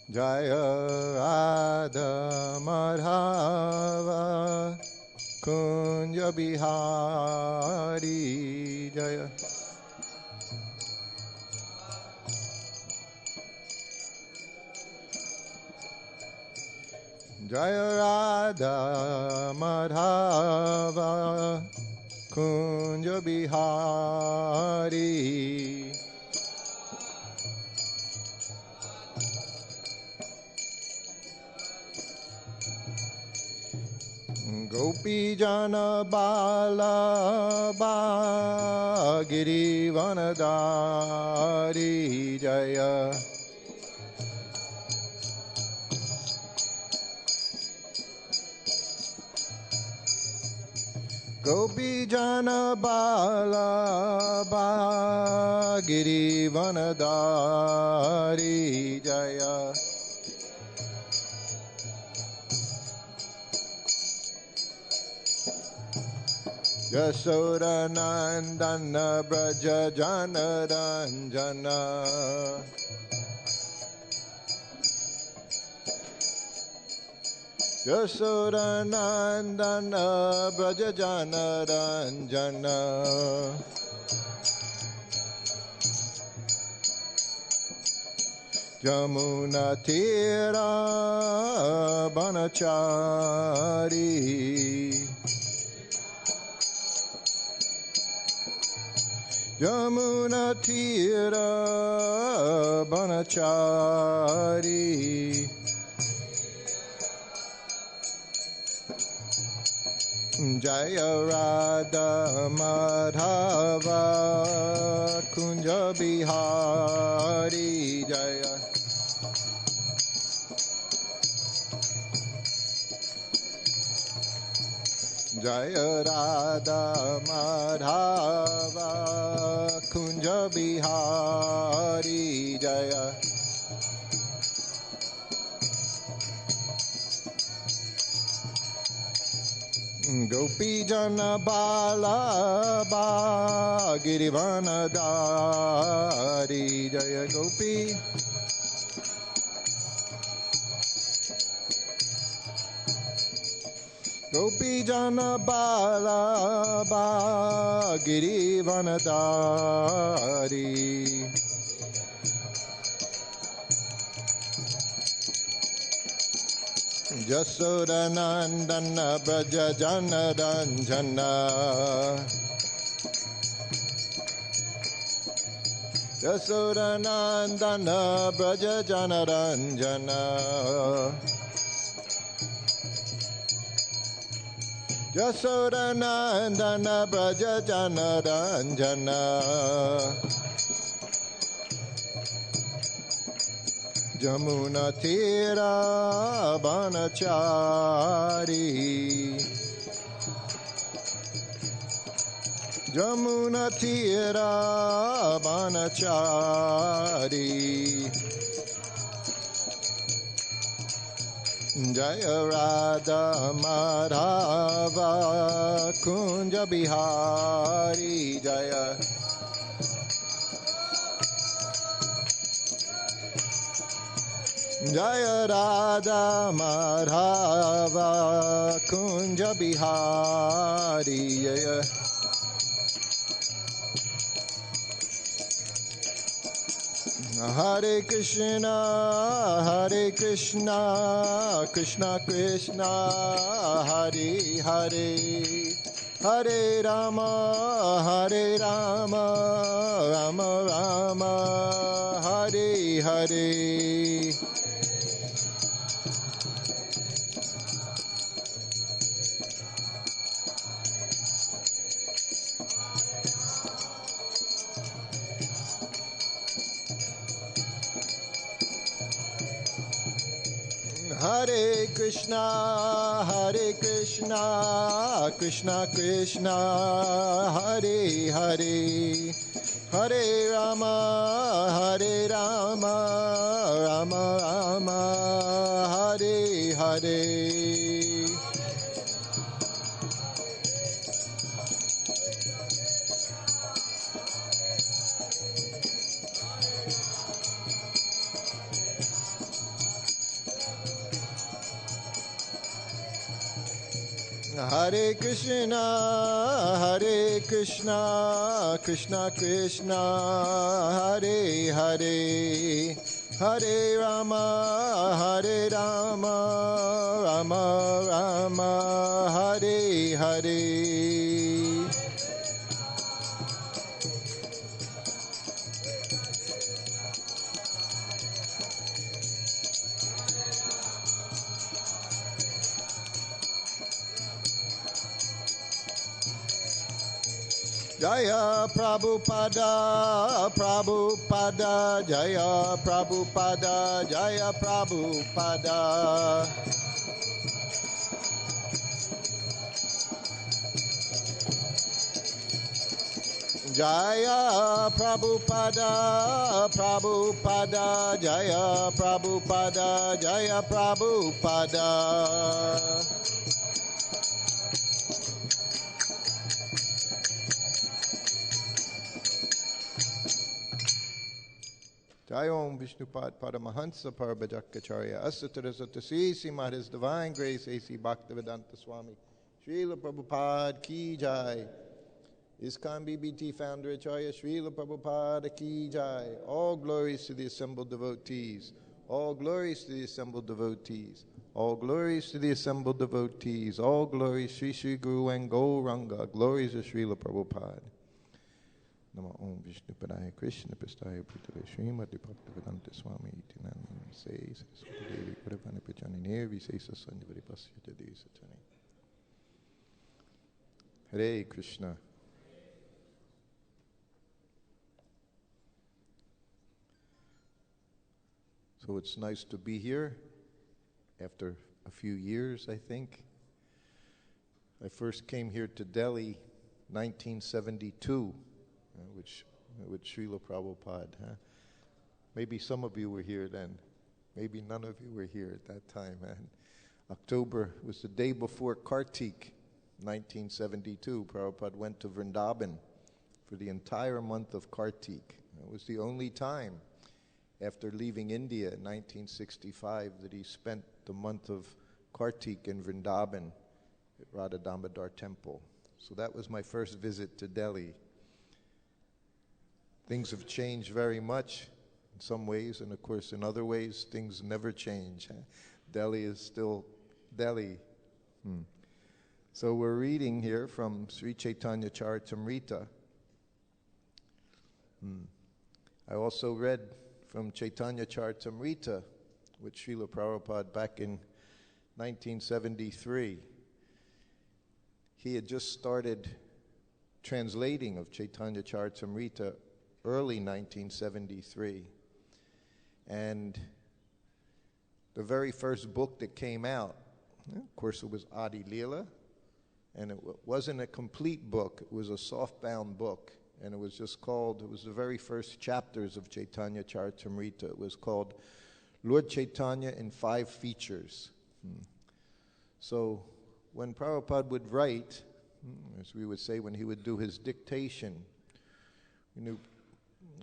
Jaya Radha Madhava Kunja Bihari Jaya. Jaya Radha Madhava Kunja Bihari. Gopi Jana Bala Giri Vanadari Jaya. Gopi Jana Bala Giri Vanadari Jaya. Yasoda Nandana Braja Jana Ranjana. Yasoda Nandana Braja Jana Ranjana. Jamuna Tira Banachari. Jamuna Tira Banachari. Jaya Radha Madhava Kunja Bihari Jaya. Jaya Radha Madhava Kunja Bihari Jaya. Gopi Jana Bala Giri Vanadari Jaya Gopi. Gopi Jana Bala Giri Vanadari. Yasoda Nandana Braja Jana Ranjana. Yasoda Nandana Braja Jana Ranjana. Yasoda Nandana Braja Jana Ranjana. Jamuna Tira Banachari. Jamuna Tira Banachari. Jaya Radha Madhava Kunja Bihari Jaya. Jaya Radha Madhava Kunja Bihari Jaya. Hare Krishna, Krishna Krishna, Hare Hare, Hare Rama, Rama Rama, Hare Hare. Hare Krishna, Krishna Krishna, Hare Hare, Hare Rama, Rama Rama, Hare Hare. Hare Krishna, Krishna Krishna, Hare Hare, Hare Rama, Rama Rama, Hare Hare. Jaya Prabhupada, Prabhupada, Jaya Prabhupada, Jaya Prabhupada. Jaya Prabhupada, Prabhupada, Jaya Prabhupada, Jaya Prabhupada. Jayom Vishnupad Paramahansa Parabhajakacharya Asatarasatasi Simad His Divine Grace A.C. Bhaktivedanta Swami Srila Prabhupada Ki Jai. Iskcon BBT founder Acharya Srila Prabhupada Ki Jai. All glories to the assembled devotees. All glories to the assembled devotees. All glories to the assembled devotees. All glories Sri Sri Guru and Gauranga. Glories of Srila Prabhupada. Nama Om Vishnu Padaya Krishna Pastaya Pritale Srimati Bhaktivedanta Swami Itinam Says Devi Paravana Pachani Nevi Says Sanjari Pasya Jadi Satani. Hare Krishna. So it's nice to be here after a few years, I think. I first came here to Delhi 1972. With Srila Prabhupada. Huh? Maybe some of you were here then. Maybe none of you were here at that time. October was the day before Kartik, 1972. Prabhupada went to Vrindavan for the entire month of Kartik. It was the only time after leaving India in 1965 that he spent the month of Kartik in Vrindavan at Radha Damodar Temple. So that was my first visit to Delhi. Things have changed very much in some ways, and of course in other ways things never change. Delhi is still Delhi. So we're reading here from Sri Caitanya-caritāmṛta. I also read from Caitanya-caritāmṛta with Srila Prabhupada back in 1973. He had just started translating of Caitanya-caritāmṛta early 1973. And the very first book that came out, of course it was Adi Leela, and it wasn't a complete book, it was a soft-bound book, and it was the very first chapters of Caitanya-caritāmṛta. It was called Lord Chaitanya in 5 Features. So when Prabhupada would write, as we would say when he would do his dictation, you knew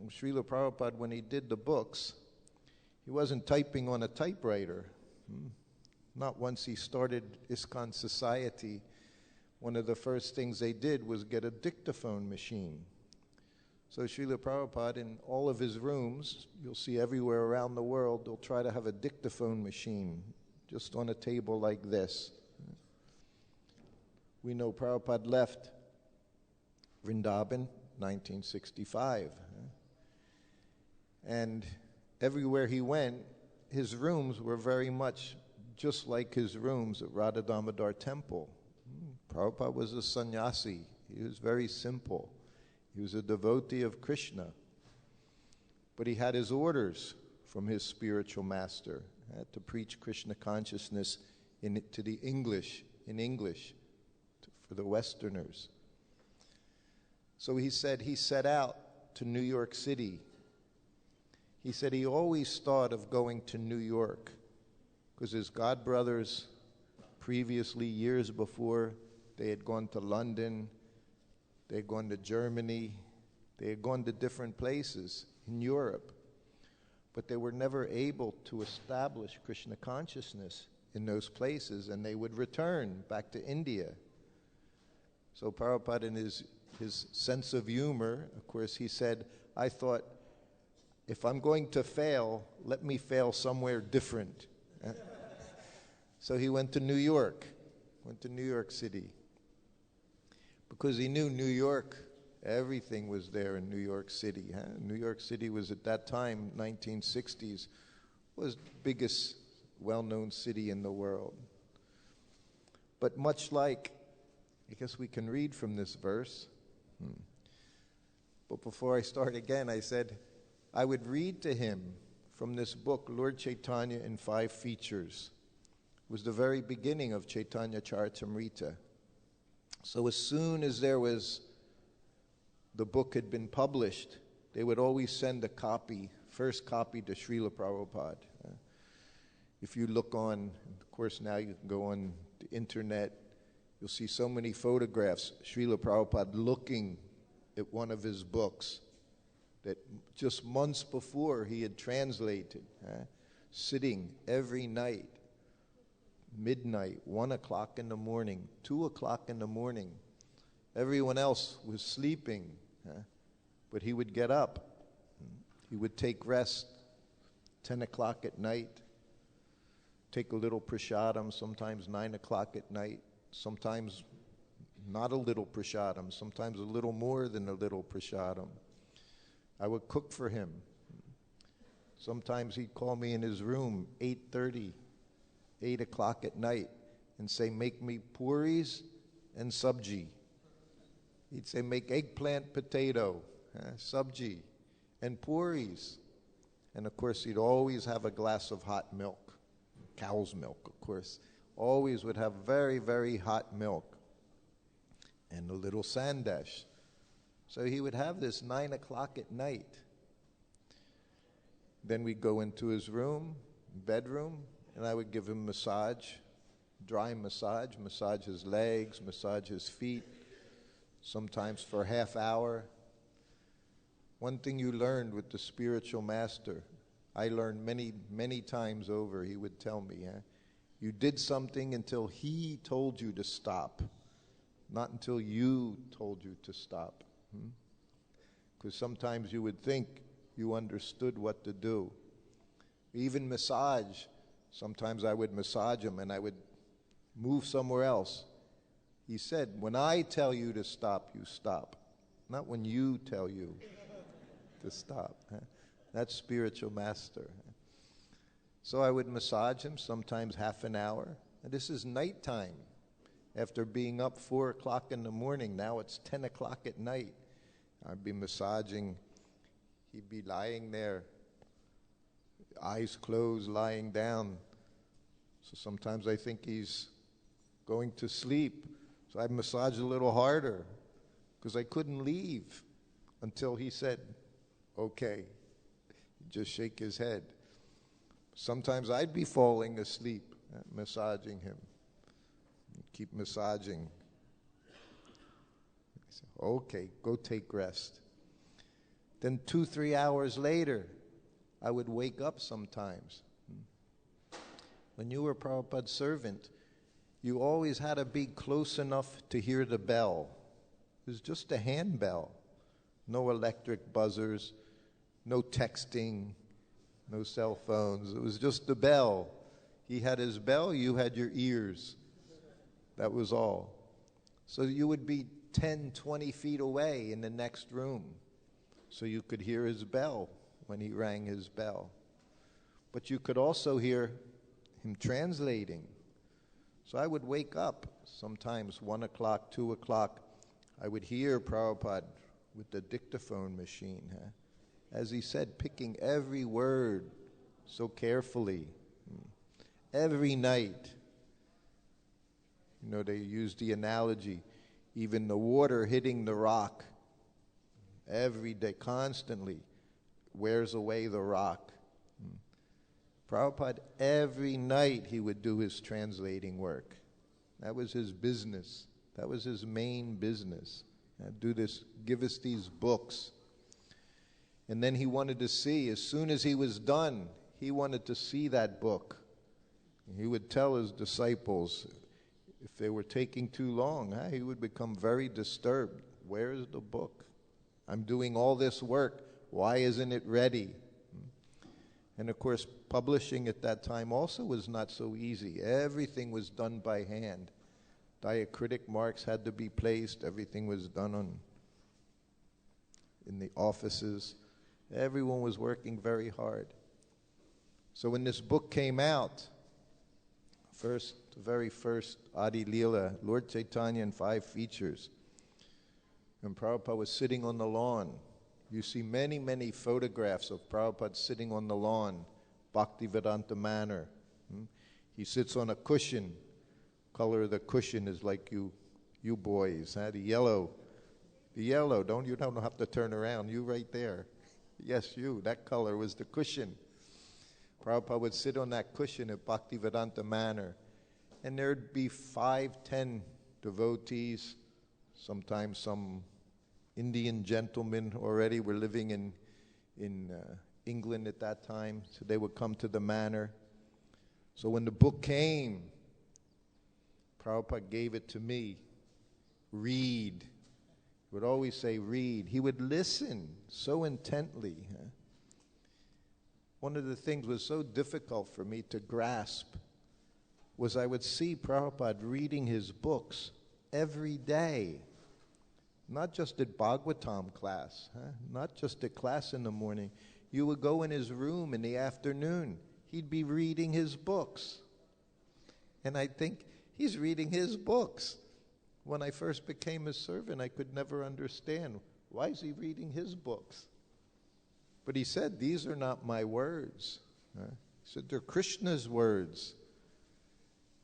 Srila Prabhupada, when he did the books, he wasn't typing on a typewriter. Not once he started Iskcon Society, one of the first things they did was get a dictaphone machine. So Srila Prabhupada, in all of his rooms, you'll see everywhere around the world, they'll try to have a dictaphone machine just on a table like this. We know Prabhupada left Vrindavan 1965. And everywhere he went, his rooms were very much just like his rooms at Radha Damodar Temple. Prabhupada was a sannyasi. He was very simple. He was a devotee of Krishna. But he had his orders from his spiritual master to preach Krishna consciousness in English for the Westerners. So he said he set out to New York City. He said he always thought of going to New York because his godbrothers previously, years before, they had gone to London, they had gone to Germany, they had gone to different places in Europe, but they were never able to establish Krishna consciousness in those places, and they would return back to India So Prabhupada, in his sense of humor, of course, he said, I thought, if I'm going to fail, let me fail somewhere different. So he went to New York City. Because he knew New York, everything was there in New York City. New York City was at that time, 1960s, was the biggest well-known city in the world. But much like, I guess we can read from this verse. But before I start again, I said I would read to him from this book, Lord Chaitanya in 5 Features. It was the very beginning of Caitanya-caritāmṛta. So as soon as the book had been published, they would always send a copy, first copy to Srila Prabhupada. If you look on, of course now you can go on the internet, you'll see so many photographs, Srila Prabhupada looking at one of his books that just months before he had translated, sitting every night, midnight, 1 o'clock in the morning, 2 o'clock in the morning. Everyone else was sleeping, but he would get up. He would take rest, 10 o'clock at night, take a little prasadam, sometimes 9 o'clock at night, sometimes not a little prasadam, sometimes a little more than a little prasadam. I would cook for him. Sometimes he'd call me in his room, 8:30, 8 o'clock at night, and say, make me puris and sabji. He'd say, make eggplant potato, sabji, and puris. And of course, he'd always have a glass of hot milk, cow's milk, of course. Always would have very, very hot milk and a little sandesh. So he would have this 9 o'clock at night. Then we'd go into his room, bedroom, and I would give him massage, dry massage his legs, massage his feet, sometimes for a half hour. One thing you learned with the spiritual master, I learned many, many times over, he would tell me, you did something until he told you to stop, not until you told you to stop. Because sometimes you would think you understood what to do. Even massage, sometimes I would massage him and I would move somewhere else. He said, when I tell you to stop, you stop. Not when you tell you to stop. That's spiritual master. So I would massage him, sometimes half an hour. And this is nighttime. After being up 4 o'clock in the morning, now it's 10 o'clock at night. I'd be massaging. He'd be lying there, eyes closed, lying down. So sometimes I think he's going to sleep. So I'd massage a little harder because I couldn't leave until he said, okay. He'd just shake his head. Sometimes I'd be falling asleep, massaging him. Keep massaging. I said, okay, go take rest. Then 2-3 hours later, I would wake up sometimes. When you were Prabhupada's servant, you always had to be close enough to hear the bell. It was just a handbell. No electric buzzers, no texting, no cell phones. It was just the bell. He had his bell, you had your ears. That was all. So you would be 10, 20 feet away in the next room. So you could hear his bell when he rang his bell. But you could also hear him translating. So I would wake up sometimes 1 o'clock, 2 o'clock. I would hear Prabhupada with the dictaphone machine. As he said, picking every word so carefully. Every night. You know, they use the analogy, even the water hitting the rock every day, constantly, wears away the rock. Prabhupada, every night he would do his translating work. That was his business. That was his main business. Do this, give us these books. And then he wanted to see, as soon as he was done, he wanted to see that book. He would tell his disciples, If they were taking too long, he would become very disturbed. Where is the book? I'm doing all this work. Why isn't it ready? And of course, publishing at that time also was not so easy. Everything was done by hand. Diacritic marks had to be placed. Everything was done in the offices. Everyone was working very hard. So when this book came out, the very first Adi Leela, Lord Chaitanya in 5 features, and Prabhupada was sitting on the lawn. You see many, many photographs of Prabhupada sitting on the lawn, Bhaktivedanta manner. He sits on a cushion. Color of the cushion is like you boys, the yellow. The yellow, you don't have to turn around, you right there. Yes, you, that color was the cushion. Prabhupada would sit on that cushion at Bhaktivedanta manner, and there'd be 5, 10 devotees, sometimes some Indian gentlemen already were living in England at that time, so they would come to the manor. So when the book came, Prabhupada gave it to me. Read. He would always say, read. He would listen so intently. One of the things was so difficult for me to grasp was I would see Prabhupada reading his books every day. Not just at Bhagavatam class, not just at class in the morning. You would go in his room in the afternoon. He'd be reading his books. And I'd think, he's reading his books. When I first became his servant, I could never understand, why is he reading his books? But he said, these are not my words. He said, they're Krishna's words.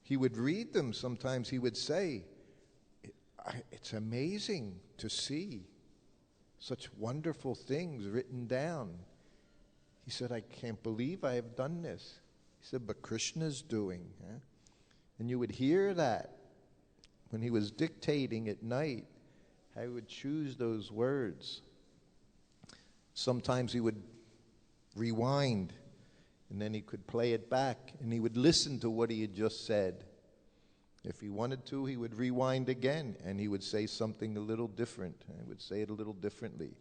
He would read them. Sometimes he would say, it's amazing to see such wonderful things written down. He said, I can't believe I have done this. He said, but Krishna's doing. And you would hear that when he was dictating at night. I would choose those words. Sometimes he would rewind, and then he could play it back, and he would listen to what he had just said. If he wanted to, he would rewind again, and he would say something a little different. He would say it a little differently,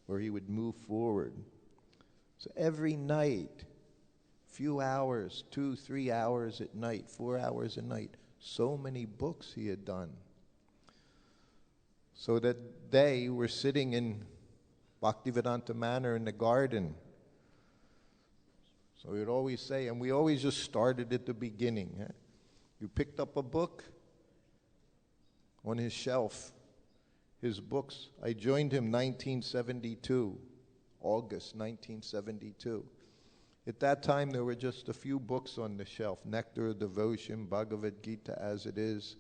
or he would move forward. So every night, few hours, 2, 3 hours at night, 4 hours a night, so many books he had done. So that they were sitting in Bhaktivedanta manner in the garden. So he would always say, and we always just started at the beginning. You picked up a book on his shelf, his books. I joined him 1972, August 1972. At that time, there were just a few books on the shelf, Nectar of Devotion, Bhagavad Gita as it is,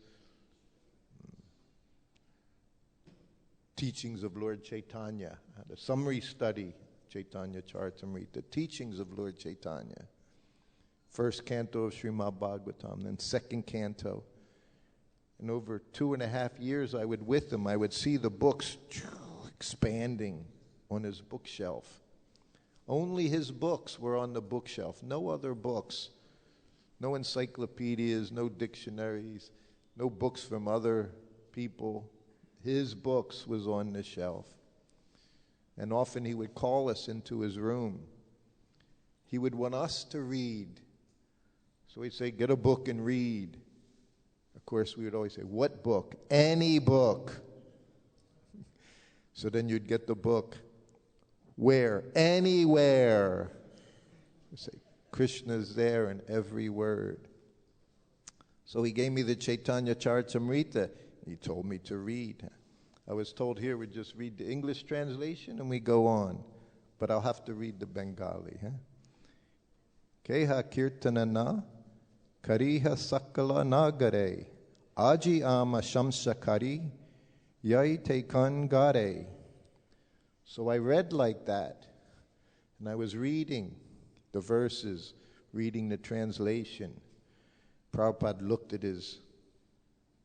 Teachings of Lord Chaitanya, the summary study, Caitanya-caritāmṛta, Teachings of Lord Chaitanya. First canto of Srimad Bhagavatam, then second canto. And over 2.5 years I would see the books expanding on his bookshelf. Only his books were on the bookshelf, no other books. No encyclopedias, no dictionaries, no books from other people. His books was on the shelf. And often he would call us into his room. He would want us to read. So he'd say, get a book and read. Of course, we would always say, what book? Any book. So then you'd get the book. Where? Anywhere. You say, Krishna's there in every word. So he gave me the Caitanya-caritāmṛta. He told me to read. I was told here we just read the English translation and we go on. But I'll have to read the Bengali. Keha kirtanana kariha sakala nagare aji ama shamsakari yai tekan gare. So I read like that, and I was reading the verses, reading the translation. Prabhupada looked at his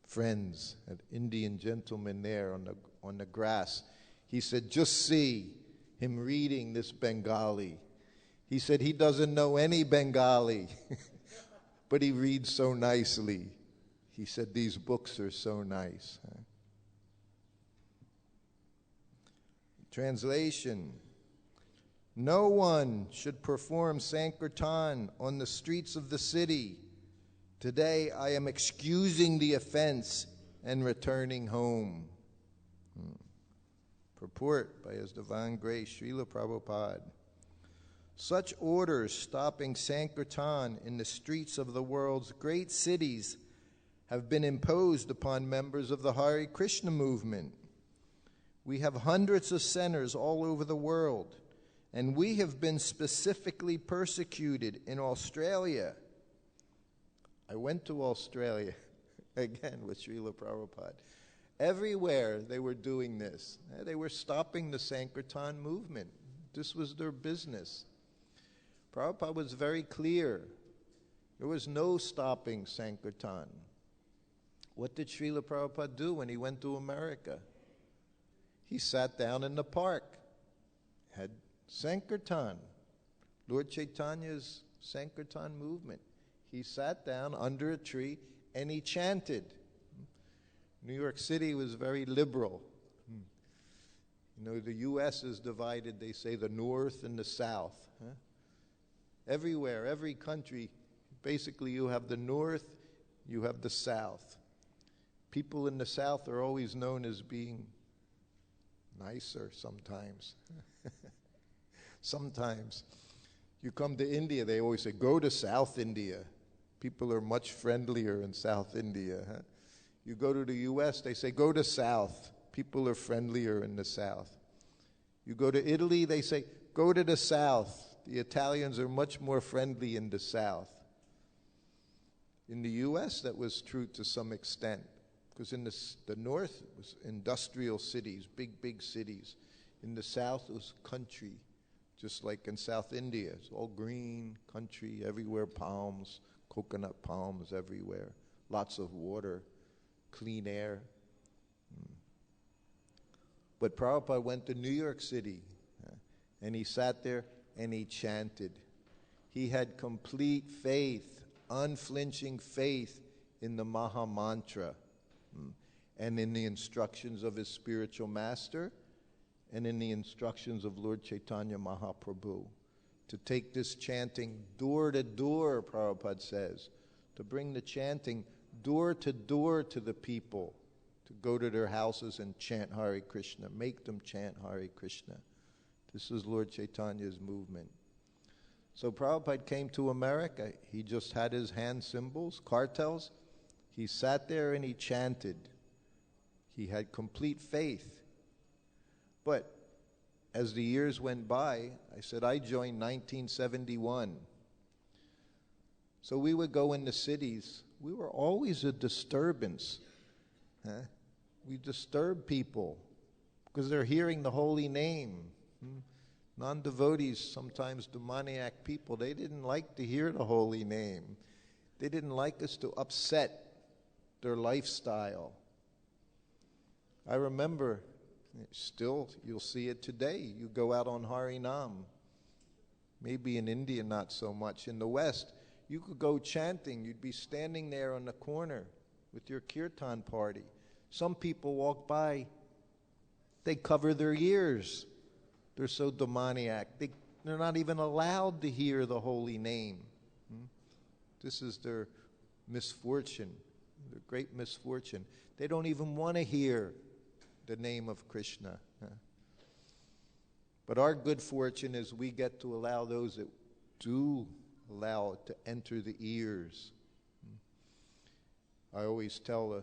friends, an Indian gentleman there on the grass. He said, just see him reading this Bengali. He said he doesn't know any Bengali, but he reads so nicely. he said, these books are so nice. Huh? Translation. No one should perform Sankirtan on the streets of the city. Today I am excusing the offense and returning home. Purport by His Divine Grace, Srila Prabhupada. Such orders stopping Sankirtan in the streets of the world's great cities have been imposed upon members of the Hare Krishna movement. We have hundreds of centers all over the world, and we have been specifically persecuted in Australia. I went to Australia, again with Srila Prabhupada. Everywhere they were doing this. They were stopping the Sankirtan movement. This was their business. Prabhupada was very clear. There was no stopping Sankirtan. What did Srila Prabhupada do when he went to America? He sat down in the park, had Sankirtan, Lord Chaitanya's Sankirtan movement. He sat down under a tree and he chanted. New York City was very liberal. You know, the U.S. is divided, they say, the North and the South. Huh? Everywhere, every country, basically you have the North, you have the South. People in the South are always known as being nicer sometimes. Sometimes. You come to India, they always say, go to South India. People are much friendlier in South India. Huh? You go to the U.S., they say, go to South. People are friendlier in the South. You go to Italy, they say, go to the South. The Italians are much more friendly in the South. In the U.S., that was true to some extent, because in the North, it was industrial cities, big cities. In the South, it was country, just like in South India. It's all green, country, everywhere palms, coconut palms everywhere, lots of water, clean air. But Prabhupada went to New York City, and he sat there and he chanted. He had complete faith, unflinching faith in the Maha Mantra and in the instructions of his spiritual master and in the instructions of Lord Chaitanya Mahaprabhu. To take this chanting door to door, Prabhupada says, to bring the chanting door to the people, to go to their houses and chant Hare Krishna, make them chant Hare Krishna. This is Lord Chaitanya's movement. So Prabhupada came to America. He just had his hand symbols, cartels. He sat there and he chanted. He had complete faith. But as the years went by, I said, I joined 1971. So we would go in the cities. We were always a disturbance. Huh? We disturb people because they're hearing the holy name. Non-devotees, sometimes demoniac people, they didn't like to hear the holy name. They didn't like us to upset their lifestyle. I remember, still, you'll see it today. You go out on Harinam. Maybe in India, not so much. In the West, you could go chanting. You'd be standing there on the corner with your kirtan party. Some people walk by. They cover their ears. They're so demoniac. They're not even allowed to hear the holy name. This is their misfortune, their great misfortune. They don't even want to hear the name of Krishna. But our good fortune is we get to allow those that do allow it to enter the ears. I always tell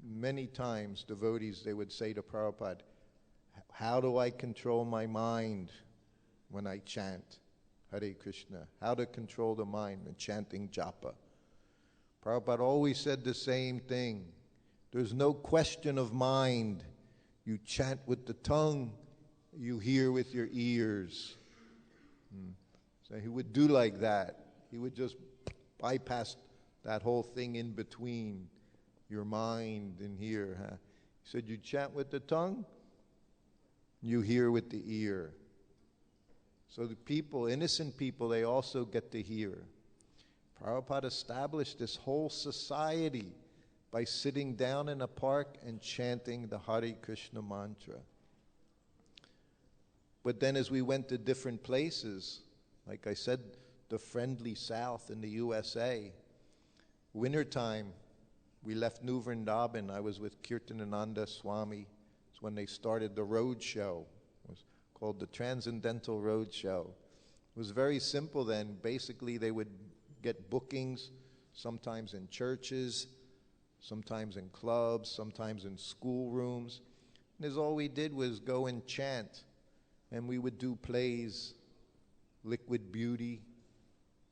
many times devotees, they would say to Prabhupada, how do I control my mind when I chant Hare Krishna? How to control the mind when chanting japa? Prabhupada always said the same thing. There's no question of mind. You chant with the tongue, you hear with your ears. So he would do like that. He would just bypass that whole thing in between your mind and here. He said, you chant with the tongue, you hear with the ear. So the people, innocent people, they also get to hear. Prabhupada established this whole society by sitting down in a park and chanting the Hare Krishna mantra. But then as we went to different places, like I said, the friendly South in the USA, wintertime, we left New Vrindavan. I was with Kirtanananda Swami. It's when they started the roadshow. It was called the Transcendental Roadshow. It was very simple then. Basically, they would get bookings, sometimes in churches, sometimes in clubs, sometimes in schoolrooms. And as all we did was go and chant. And we would do plays, Liquid Beauty.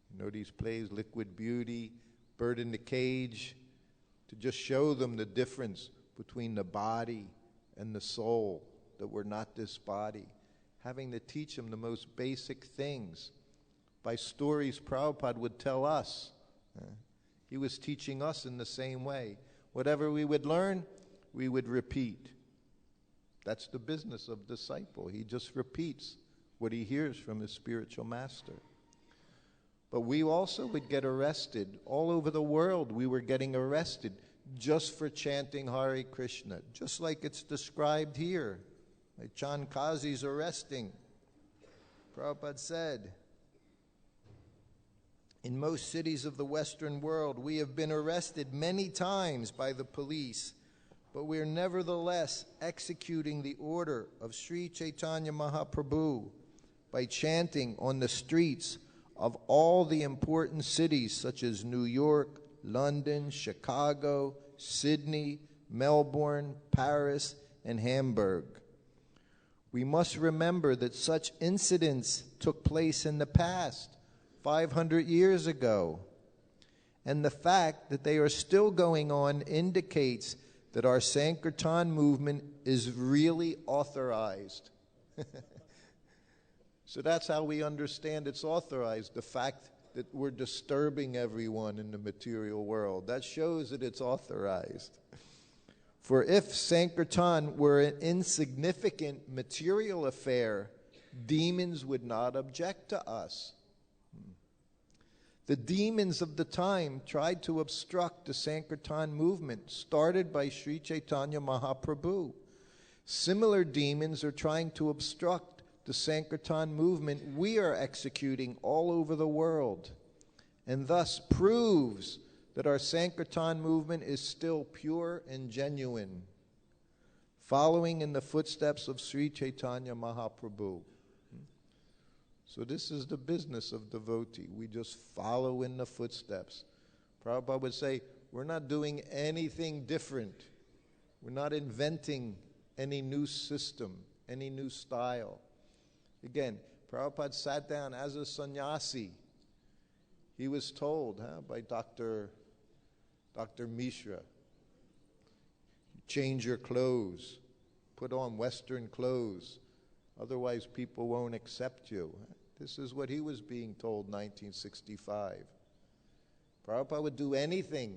You know these plays, Liquid Beauty, Bird in the Cage, to just show them the difference between the body and the soul, that we're not this body. Having to teach them the most basic things. By stories Prabhupada would tell us. He was teaching us in the same way. Whatever we would learn, we would repeat. That's the business of disciple. He just repeats what he hears from his spiritual master. But we also would get arrested. All over the world we were getting arrested just for chanting Hare Krishna, just like it's described here. Like Chan Kazi's arresting. Prabhupada said, in most cities of the Western world, we have been arrested many times by the police, but we are nevertheless executing the order of Sri Chaitanya Mahaprabhu by chanting on the streets of all the important cities such as New York, London, Chicago, Sydney, Melbourne, Paris, and Hamburg. We must remember that such incidents took place in the past, 500 years ago. And the fact that they are still going on indicates that our Sankirtan movement is really authorized. So that's how we understand it's authorized, the fact that we're disturbing everyone in the material world. That shows that it's authorized. For if Sankirtan were an insignificant material affair, demons would not object to us. The demons of the time tried to obstruct the Sankirtan movement started by Sri Chaitanya Mahaprabhu. Similar demons are trying to obstruct the Sankirtan movement we are executing all over the world, and thus proves that our Sankirtan movement is still pure and genuine, following in the footsteps of Sri Chaitanya Mahaprabhu. So this is the business of devotee. We just follow in the footsteps. Prabhupada would say, we're not doing anything different. We're not inventing any new system, any new style. Again, Prabhupada sat down as a sannyasi. He was told by Dr. Mishra, change your clothes, put on Western clothes, otherwise people won't accept you. This is what he was being told in 1965. Prabhupada would do anything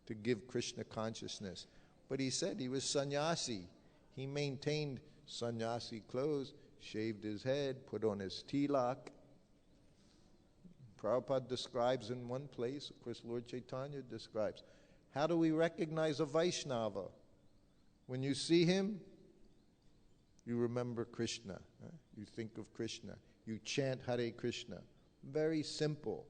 to give Krishna consciousness. But he said he was sannyasi. He maintained sannyasi clothes, shaved his head, put on his tilak. Prabhupada describes in one place, of course Lord Chaitanya describes, how do we recognize a Vaishnava? When you see him, you remember Krishna. You think of Krishna. You chant Hare Krishna. Very simple.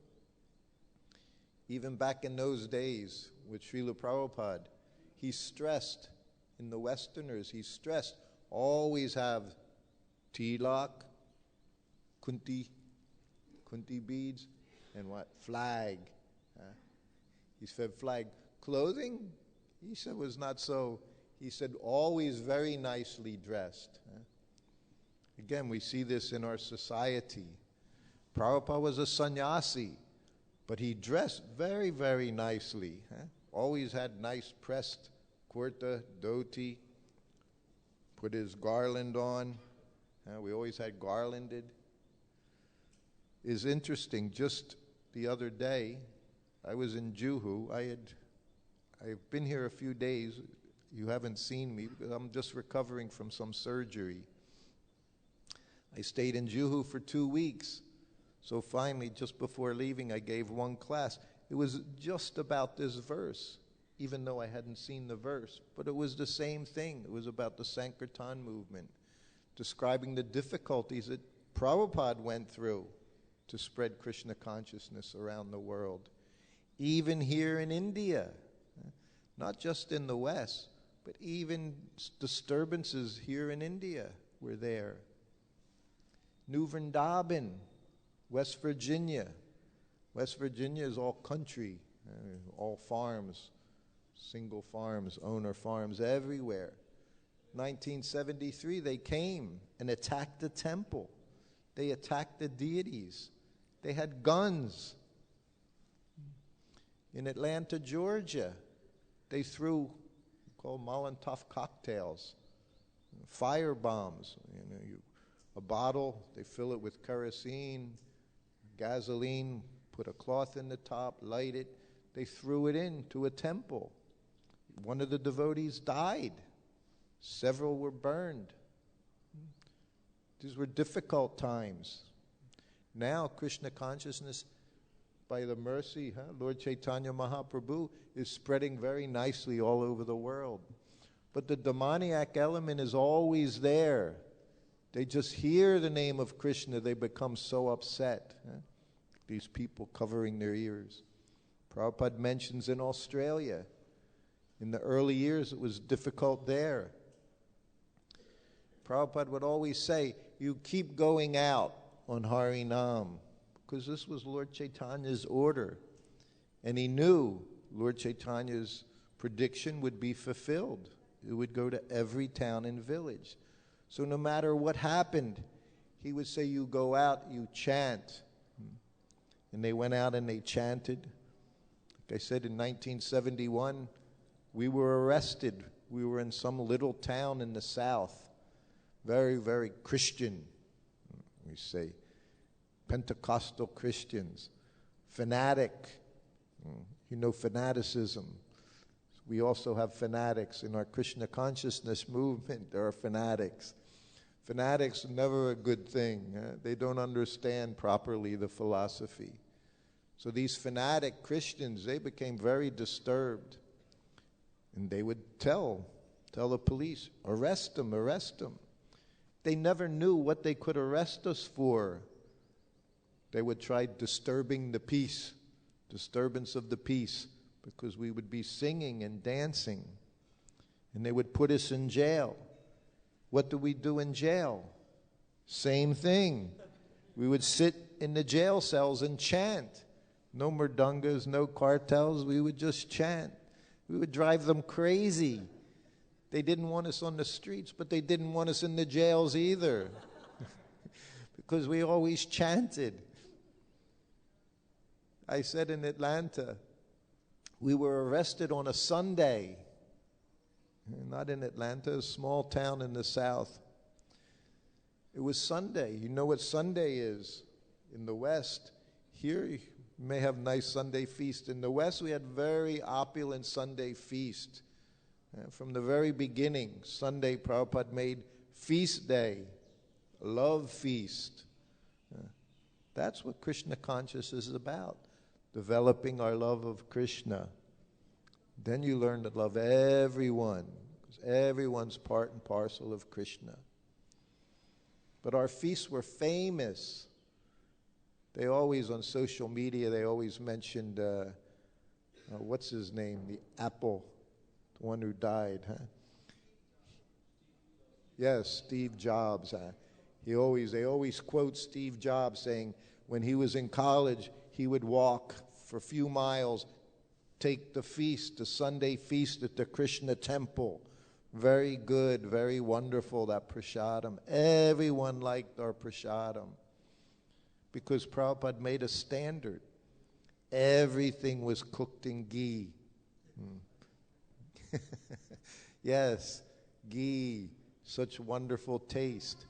Even back in those days with Srila Prabhupada, he stressed, in the Westerners, he stressed, always have tilak, kunti beads, and what? Flag. He said flag. Clothing, he said, was not so. He said always very nicely dressed. Again, we see this in our society. Prabhupada was a sannyasi, but he dressed very, very nicely. Always had nice pressed kurta, dhoti, put his garland on. We always had garlanded. It's interesting, just the other day, I was in Juhu. I've been here a few days. You haven't seen me because I'm just recovering from some surgery. I stayed in Juhu for 2 weeks. So finally, just before leaving, I gave one class. It was just about this verse. even though I hadn't seen the verse. But it was the same thing. It was about the Sankirtan movement, describing the difficulties that Prabhupada went through to spread Krishna consciousness around the world. Even here in India, not just in the West, but even disturbances here in India were there. New Vrindavan, West Virginia. West Virginia is all country, all farms, single farms, owner farms everywhere. 1973, they came and attacked the temple. They attacked the deities. They had guns. In Atlanta, Georgia, they threw called Molotov cocktails, fire bombs. A bottle, they fill it with kerosene, gasoline, put a cloth in the top, light it. They threw it into a temple. One of the devotees died. Several were burned. These were difficult times. Now, Krishna consciousness, by the mercy, Lord Chaitanya Mahaprabhu, is spreading very nicely all over the world. But the demoniac element is always there. They just hear the name of Krishna, they become so upset. These people covering their ears. Prabhupada mentions in Australia, in the early years it was difficult there. Prabhupada would always say, you keep going out on Hari Nam, because this was Lord Chaitanya's order. And he knew Lord Chaitanya's prediction would be fulfilled. It would go to every town and village. So no matter what happened, he would say, you go out, you chant. And they went out and they chanted. Like I said, in 1971, we were arrested. We were in some little town in the south. Very, very Christian, we say. Pentecostal Christians. Fanatic. You know fanaticism. We also have fanatics in our Krishna consciousness movement. There are fanatics. Fanatics are never a good thing. They don't understand properly the philosophy. So these fanatic Christians, they became very disturbed. And they would tell the police, arrest them, arrest them. They never knew what they could arrest us for. They would try disturbing the peace, disturbance of the peace, because we would be singing and dancing. And they would put us in jail. What do we do in jail? Same thing. We would sit in the jail cells and chant. No mridungas, no cartels. We would just chant. We would drive them crazy. They didn't want us on the streets, but they didn't want us in the jails either. Because we always chanted. I said in Atlanta, we were arrested on a Sunday. Not in Atlanta, a small town in the south. It was Sunday. You know what Sunday is in the West. Here you may have nice Sunday feast. In the West, we had very opulent Sunday feast. From the very beginning, Sunday, Prabhupada made feast day, love feast. That's what Krishna consciousness is about, developing our love of Krishna. Then you learn to love everyone, because everyone's part and parcel of Krishna. But our feasts were famous. They always, on social media, they always mentioned, what's his name, the apple, the one who died, Yes, Steve Jobs. They always quote Steve Jobs saying when he was in college, he would walk for a few miles, take the feast, the Sunday feast at the Krishna temple. Very good, very wonderful, that prasadam. Everyone liked our prasadam because Prabhupada made a standard. Everything was cooked in ghee. Yes, ghee, such wonderful taste.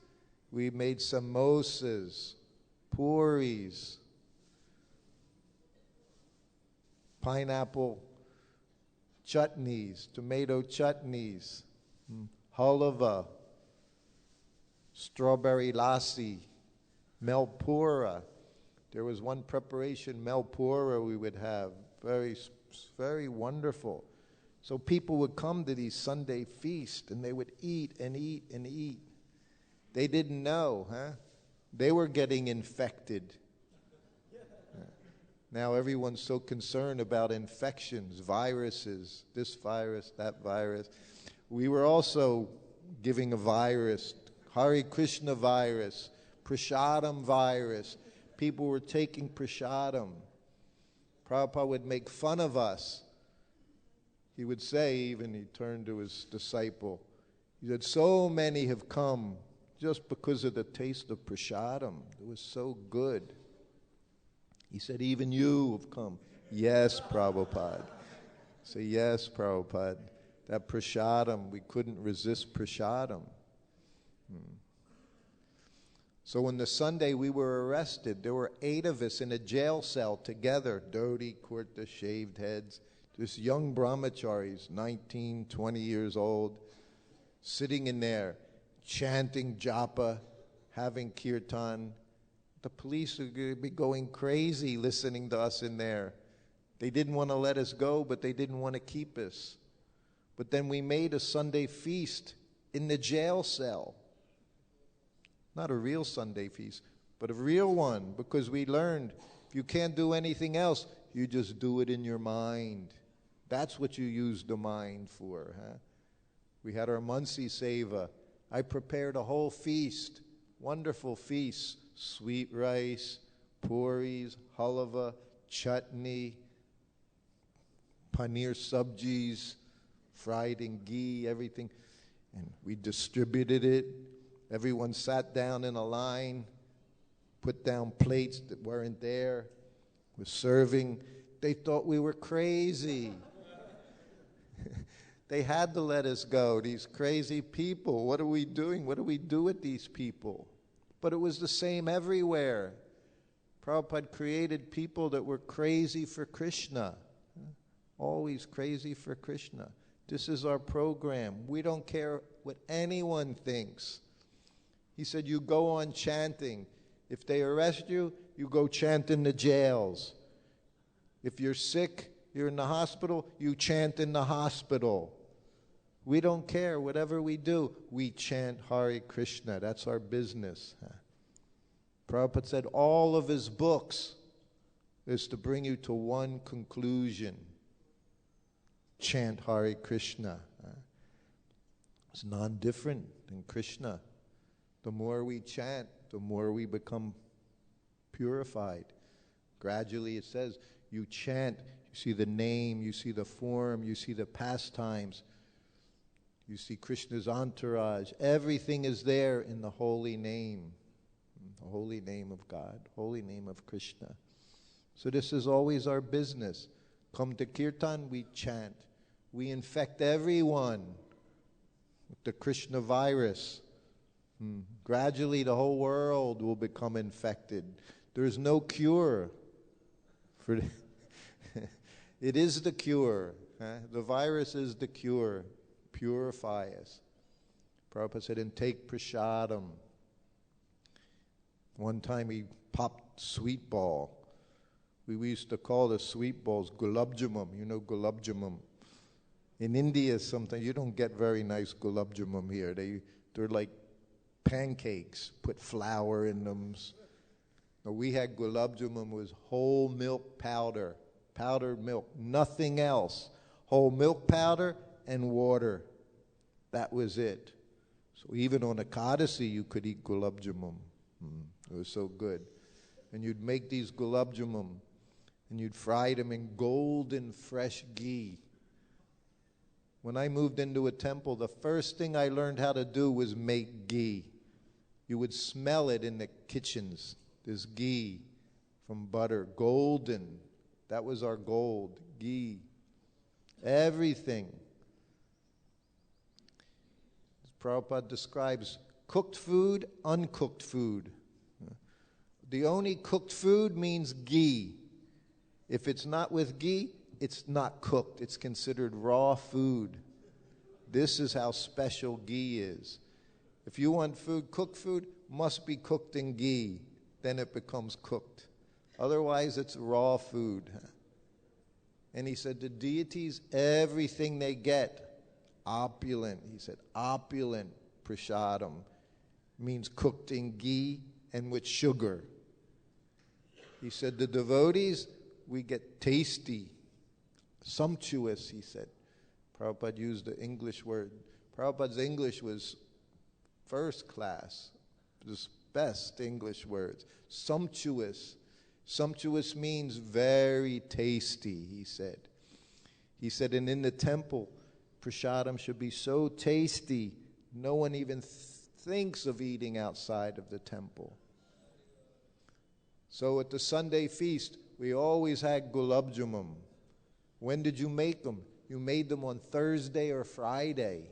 We made samosas, puris, pineapple chutneys, tomato chutneys, halava, strawberry lassi, melpura. There was one preparation, melpura, we would have. Very, very wonderful. So people would come to these Sunday feasts and they would eat and eat and eat. They didn't know, huh? They were getting infected. Now everyone's so concerned about infections, viruses, this virus, that virus. We were also giving a virus, Hare Krishna virus, Prasadam virus. People were taking Prasadam. Prabhupada would make fun of us. He would say, even he turned to his disciple, he said, so many have come just because of the taste of Prasadam. It was so good. He said, even you have come. Yes, Prabhupada. Say, yes, Prabhupada. That Prasadam, we couldn't resist Prasadam. So on the Sunday we were arrested. There were 8 of us in a jail cell together, dhoti, kurta, shaved heads. Just young brahmacharis, 19, 20 years old, sitting in there, chanting japa, having kirtan. The police would be going crazy listening to us in there. They didn't want to let us go, but they didn't want to keep us. But then we made a Sunday feast in the jail cell. Not a real Sunday feast, but a real one, because we learned if you can't do anything else, you just do it in your mind. That's what you use the mind for. Huh? We had our Mansi Seva. I prepared a whole feast, wonderful feast, sweet rice, puris, halava, chutney, paneer sabjis, fried in ghee, everything. And we distributed it. Everyone sat down in a line, put down plates that weren't there, was serving. They thought we were crazy. They had to let us go, these crazy people. What are we doing? What do we do with these people? But it was the same everywhere. Prabhupada created people that were crazy for Krishna. Always crazy for Krishna. This is our program. We don't care what anyone thinks. He said, you go on chanting. If they arrest you, you go chant in the jails. If you're sick, you're in the hospital, you chant in the hospital. We don't care. Whatever we do, we chant Hare Krishna. That's our business. Prabhupada said all of his books is to bring you to one conclusion. Chant Hare Krishna. It's non-different than Krishna. The more we chant, the more we become purified. Gradually, it says, you chant, you see the name, you see the form, you see the pastimes, you see Krishna's entourage. Everything is there in the holy name. The holy name of God, holy name of Krishna. So this is always our business. Come to Kirtan, we chant. We infect everyone with the Krishna virus. Gradually, the whole world will become infected. There is no cure for it is the cure. The virus is the cure. Purify us. Prabhupada said, and take prasadam. One time he popped sweet ball. We used to call the sweet balls gulab jamun. You know gulab jamun. In India, sometimes you don't get very nice gulab jamun here. They're like pancakes, put flour in them. No, we had gulab jamun was whole milk powder, powdered milk, nothing else. Whole milk powder and water. That was it. So even on Ekadasi, you could eat gulab jamun. It was so good. And you'd make these gulab jamun, and you'd fry them in golden fresh ghee. When I moved into a temple, the first thing I learned how to do was make ghee. You would smell it in the kitchens, this ghee from butter, golden. That was our gold, ghee. Everything. Prabhupada describes cooked food, uncooked food. The only cooked food means ghee. If it's not with ghee, it's not cooked. It's considered raw food. This is how special ghee is. If you want food, cooked food must be cooked in ghee. Then it becomes cooked. Otherwise, it's raw food. And he said, the deities, everything they get, opulent. He said, opulent prasadam means cooked in ghee and with sugar. He said, the devotees, we get tasty, sumptuous, he said. Prabhupada used the English word. Prabhupada's English was first class, the best English words. Sumptuous. Sumptuous means very tasty, he said. He said, and in the temple, prasadam should be so tasty, no one even thinks of eating outside of the temple. So at the Sunday feast, we always had gulab jamun. When did you make them? You made them on Thursday or Friday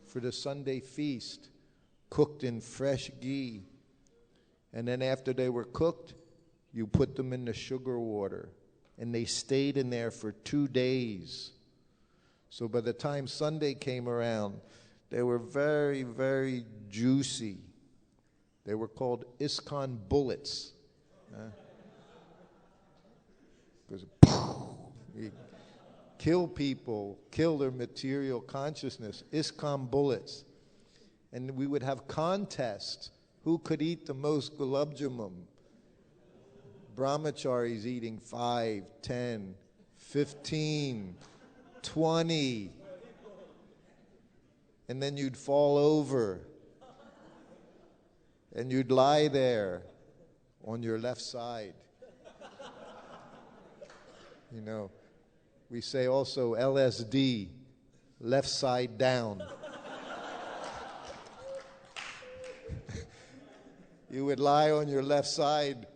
for the Sunday feast, cooked in fresh ghee. And then after they were cooked, you put them in the sugar water, and they stayed in there for 2 days. So by the time Sunday came around, they were very, very juicy. They were called Iskcon Bullets. Because you kill people, kill their material consciousness. Iskcon Bullets. And we would have contests. Who could eat the most gulab jamun? Brahmacharis eating 5, 10, 15, 20. And then you'd fall over. And you'd lie there on your left side. You know, we say also LSD, left side down. You would lie on your left side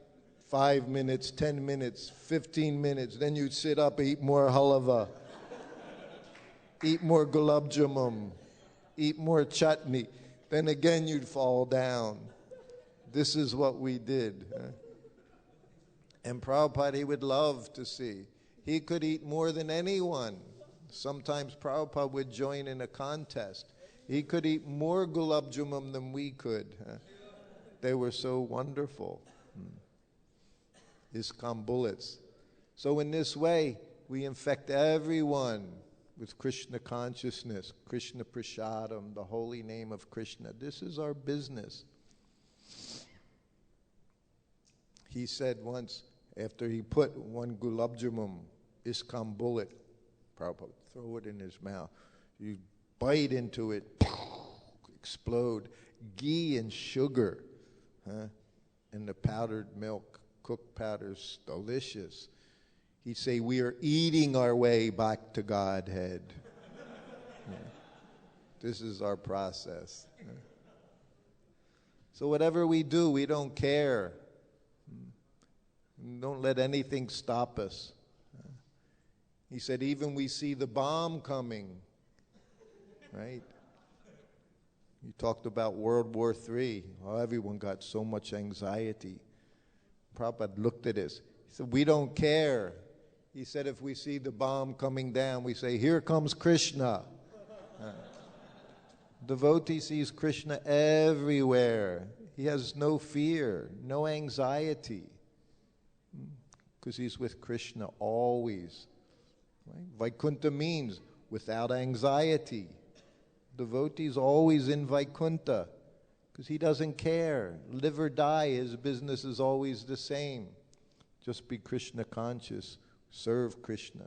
5 minutes, 10 minutes, 15 minutes. Then you'd sit up, eat more halava, eat more gulab jamun, eat more chutney. Then again you'd fall down. This is what we did. And Prabhupada, he would love to see. He could eat more than anyone. Sometimes Prabhupada would join in a contest. He could eat more gulab jamun than we could. They were so wonderful. Iskcon Bullets. So in this way, we infect everyone with Krishna consciousness, Krishna prasadam, the holy name of Krishna. This is our business. He said once, after he put one gulab jamun, Iskcon bullet, Prabhupada, throw it in his mouth. You bite into it, explode. Ghee and sugar, and the powdered milk, cooked powders, delicious. He'd say, we are eating our way back to Godhead. This is our process. So whatever we do, we don't care. Don't let anything stop us. He said, even we see the bomb coming, right? You talked about World War III. Oh, everyone got so much anxiety. Prabhupada looked at us. He said, we don't care. He said, if we see the bomb coming down, we say, here comes Krishna. Devotee sees Krishna everywhere. He has no fear, no anxiety, because he's with Krishna always. Right? Vaikuntha means without anxiety. Devotee's always in Vaikuntha because he doesn't care. Live or die, his business is always the same. Just be Krishna conscious, serve Krishna.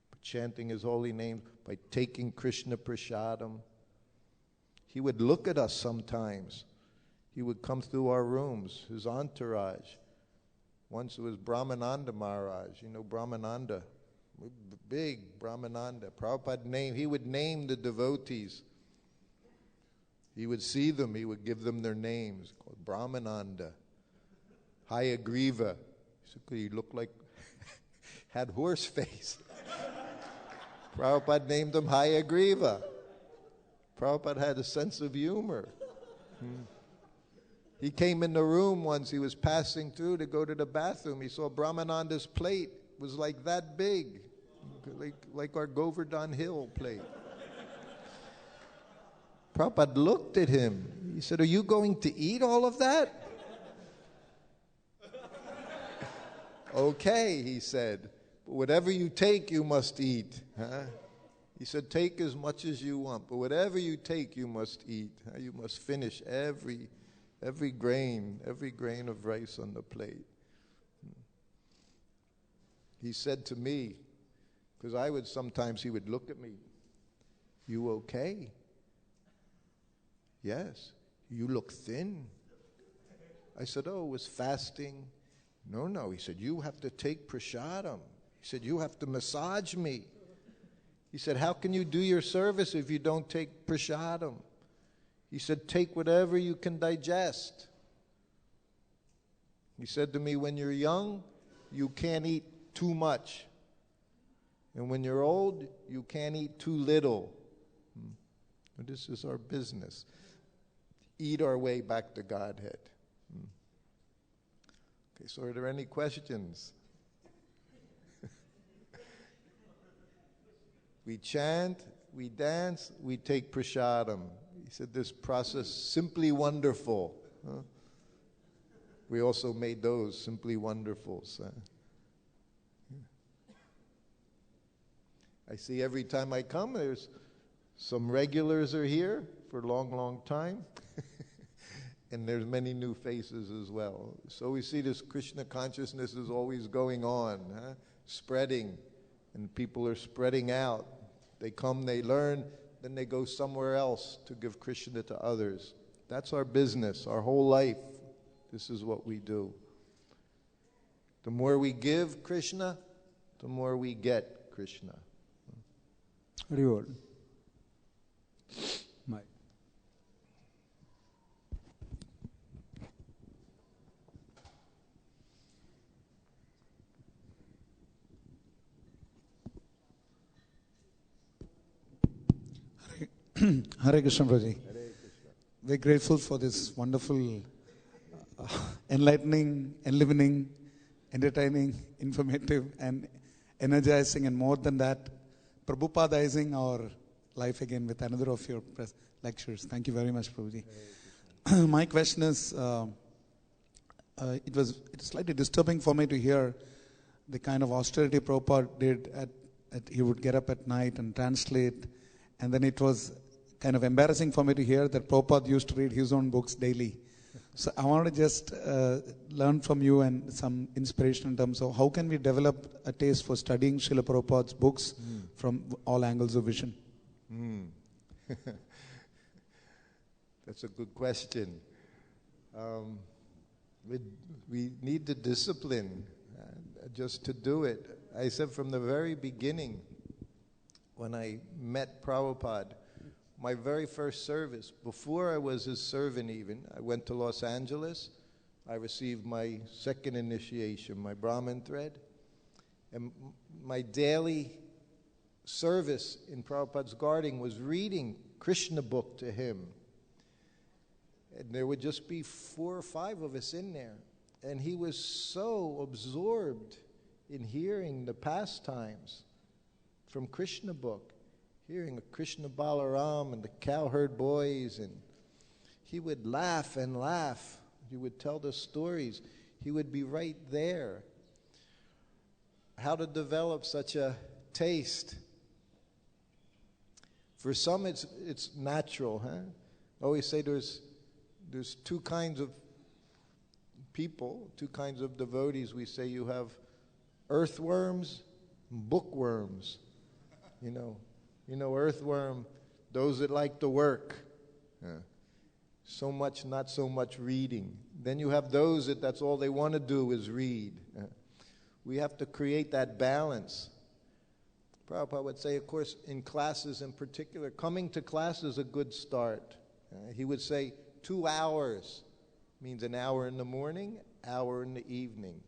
By chanting his holy name, by taking Krishna prasadam. He would look at us sometimes. He would come through our rooms, his entourage. Once it was Brahmananda Maharaj. You know Brahmananda? Big Brahmananda. Prabhupada he would name the devotees. He would see them, he would give them their names. Called Brahmananda. Hayagriva. He looked like, had horse face. Prabhupada named him Hayagriva. Prabhupada had a sense of humor. He came in the room once, he was passing through to go to the bathroom. He saw Brahmananda's plate was like that big, like our Govardhan Hill plate. Prabhupada looked at him. He said, are you going to eat all of that? Okay, he said. But whatever you take, you must eat. Huh? He said, take as much as you want, but whatever you take, you must eat. Huh? You must finish every grain of rice on the plate. He said to me, because sometimes he would look at me, you okay? Yes. You look thin. I said, oh, it was fasting. No. He said, you have to take prasadam. He said, you have to massage me. He said, how can you do your service if you don't take prasadam? He said, take whatever you can digest. He said to me, when you're young, you can't eat too much. And when you're old, you can't eat too little. This is our business. Eat our way back to Godhead. Okay, so are there any questions? We chant, we dance, we take prasadam. He said this process, simply wonderful. Huh? We also made those simply wonderfuls. I see every time I come, there's some regulars are here for a long, long time. And there's many new faces as well. So we see this Krishna consciousness is always going on, spreading, and people are spreading out. They come, they learn, then they go somewhere else to give Krishna to others. That's our business, our whole life. This is what we do. The more we give Krishna, the more we get Krishna. Hare. Mike. Hare Krishna, Prabhuji. We're grateful for this wonderful, enlightening, enlivening, entertaining, informative, and energizing, and more than that, Prabhupadizing our life again with another of your lectures. Thank you very much, Prabhuji. My question is, it's slightly disturbing for me to hear the kind of austerity Prabhupada did. He would get up at night and translate, and then it was kind of embarrassing for me to hear that Prabhupada used to read his own books daily. So I want to just learn from you and some inspiration in terms of how can we develop a taste for studying Srila Prabhupada's books from all angles of vision. That's a good question. We need the discipline just to do it. I said from the very beginning, when I met Prabhupada, my very first service, before I was his servant even, I went to Los Angeles. I received my second initiation, my Brahmin thread. And my daily service in Prabhupada's garden was reading Krishna book to him. And there would just be 4 or 5 of us in there. And he was so absorbed in hearing the pastimes from Krishna book, hearing of Krishna Balaram and the cowherd boys, and he would laugh and laugh. He would tell the stories. He would be right there. How to develop such a taste? For some, it's natural. Huh? I always say there's 2 kinds of people, 2 kinds of devotees. We say you have earthworms, bookworms. You know, earthworm, those that like to work. So much, not so much reading. Then you have those that's all they want to do is read. We have to create that balance. Prabhupada would say, of course, in classes in particular, coming to class is a good start. He would say 2 hours means an hour in the morning, hour in the evening.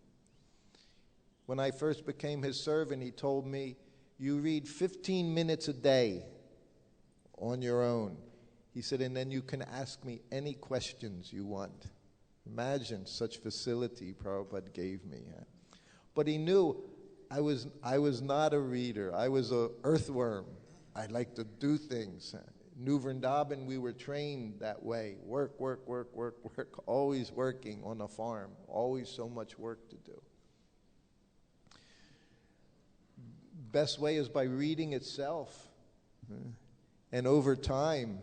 When I first became his servant, he told me, you read 15 minutes a day on your own. He said, and then you can ask me any questions you want. Imagine such facility Prabhupada gave me. But he knew I was not a reader. I was an earthworm. I like to do things. New Vrindavan, we were trained that way. Work, always working on a farm. Always so much work to do. best way is by reading itself. And over time,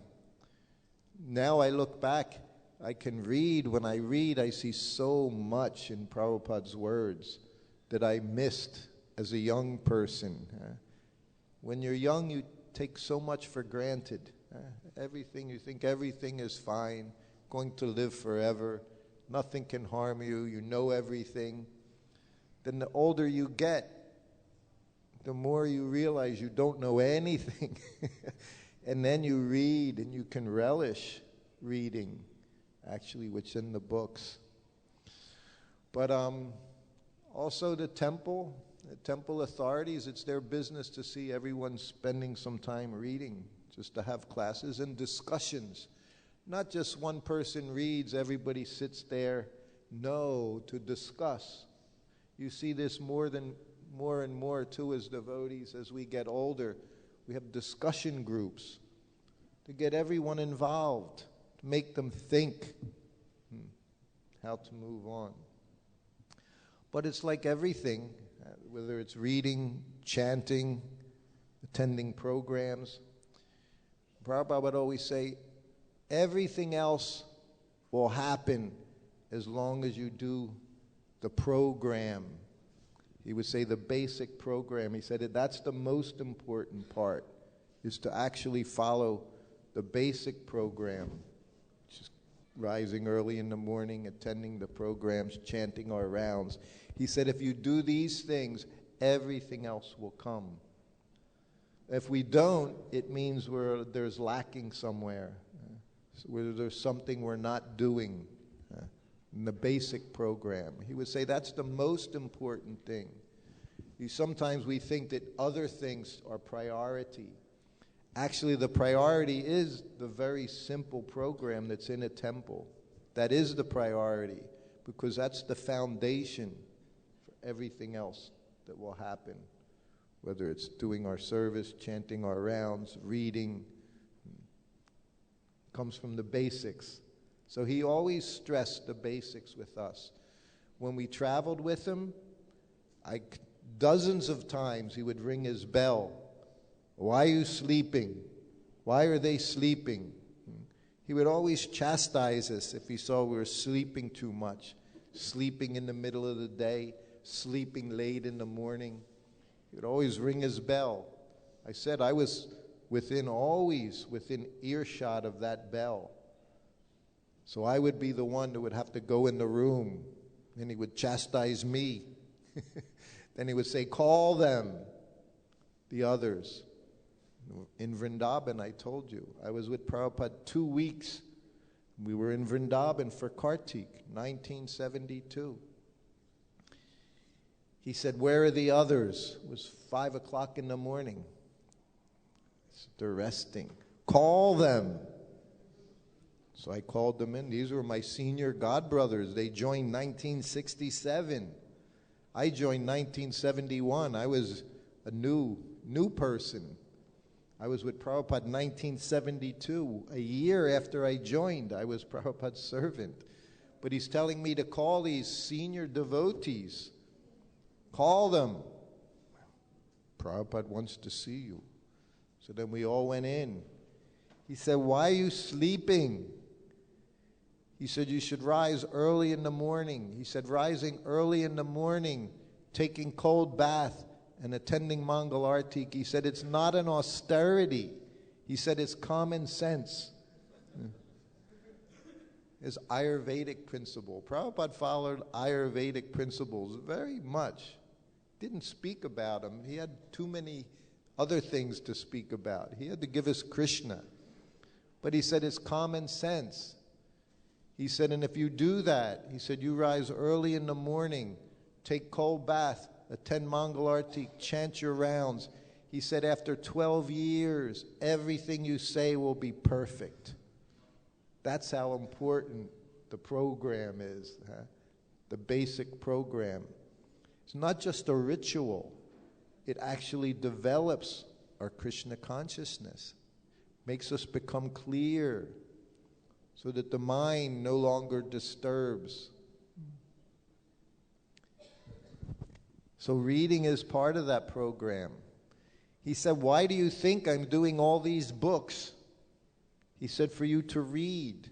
now I look back, I can read. When I read, I see so much in Prabhupada's words that I missed as a young person. When you're young, you take so much for granted. Everything, you think everything is fine, going to live forever, nothing can harm you, you know everything. Then the older you get, the more you realize you don't know anything. And then you read, and you can relish reading, actually, what's in the books. But also the temple authorities, it's their business to see everyone spending some time reading, just to have classes and discussions. Not just one person reads, everybody sits there. No, to discuss. You see this more and more too as devotees as we get older. We have discussion groups to get everyone involved, to make them think how to move on. But it's like everything, whether it's reading, chanting, attending programs. Prabhupada would always say, everything else will happen as long as you do the program. He would say the basic program. He said that's the most important part, is to actually follow the basic program, which is rising early in the morning, attending the programs, chanting our rounds. He said if you do these things, everything else will come. If we don't, it means there's lacking somewhere, where there's something we're not doing in the basic program. He would say that's the most important thing. Sometimes we think that other things are priority. Actually, the priority is the very simple program that's in a temple. That is the priority, because that's the foundation for everything else that will happen. Whether it's doing our service, chanting our rounds, reading, comes from the basics. So he always stressed the basics with us. When we traveled with him, dozens of times he would ring his bell. Why are you sleeping? Why are they sleeping? He would always chastise us if he saw we were sleeping too much, sleeping in the middle of the day, sleeping late in the morning. He would always ring his bell. I said I was always within earshot of that bell. So I would be the one that would have to go in the room, and he would chastise me. Then he would say, call them, the others. In Vrindavan, I told you, I was with Prabhupada 2 weeks. We were in Vrindavan for Kartik, 1972. He said, where are the others? It was 5 o'clock in the morning. They're resting. Call them. So I called them in. These were my senior godbrothers. They joined 1967. I joined 1971. I was a new person. I was with Prabhupada in 1972. A year after I joined, I was Prabhupada's servant. But he's telling me to call these senior devotees. Call them. Prabhupada wants to see you. So then we all went in. He said, why are you sleeping? He said, you should rise early in the morning. He said, rising early in the morning, taking cold bath, and attending Mangal Arti. He said, it's not an austerity. He said, it's common sense. It's Ayurvedic principle. Prabhupada followed Ayurvedic principles very much. Didn't speak about them. He had too many other things to speak about. He had to give us Krishna. But he said, it's common sense. He said, and if you do that, he said, you rise early in the morning, take cold bath, attend Mangal Arti, chant your rounds. He said, after 12 years, everything you say will be perfect. That's how important the program is, the basic program. It's not just a ritual. It actually develops our Krishna consciousness, makes us become clear, so that the mind no longer disturbs. So reading is part of that program. He said, why do you think I'm doing all these books? He said, for you to read,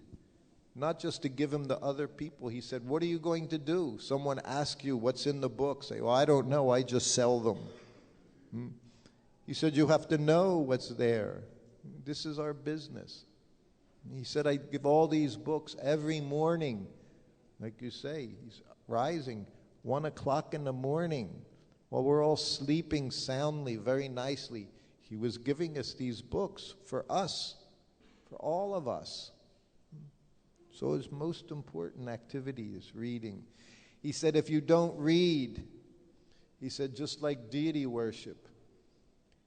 not just to give them to other people. He said, what are you going to do? Someone asks you what's in the book. Say, well, I don't know, I just sell them. He said, you have to know what's there. This is our business. He said, I give all these books every morning. Like you say, he's rising 1 o'clock in the morning while we're all sleeping soundly, very nicely. He was giving us these books for us, for all of us. So his most important activity is reading. He said, if you don't read, he said, just like deity worship.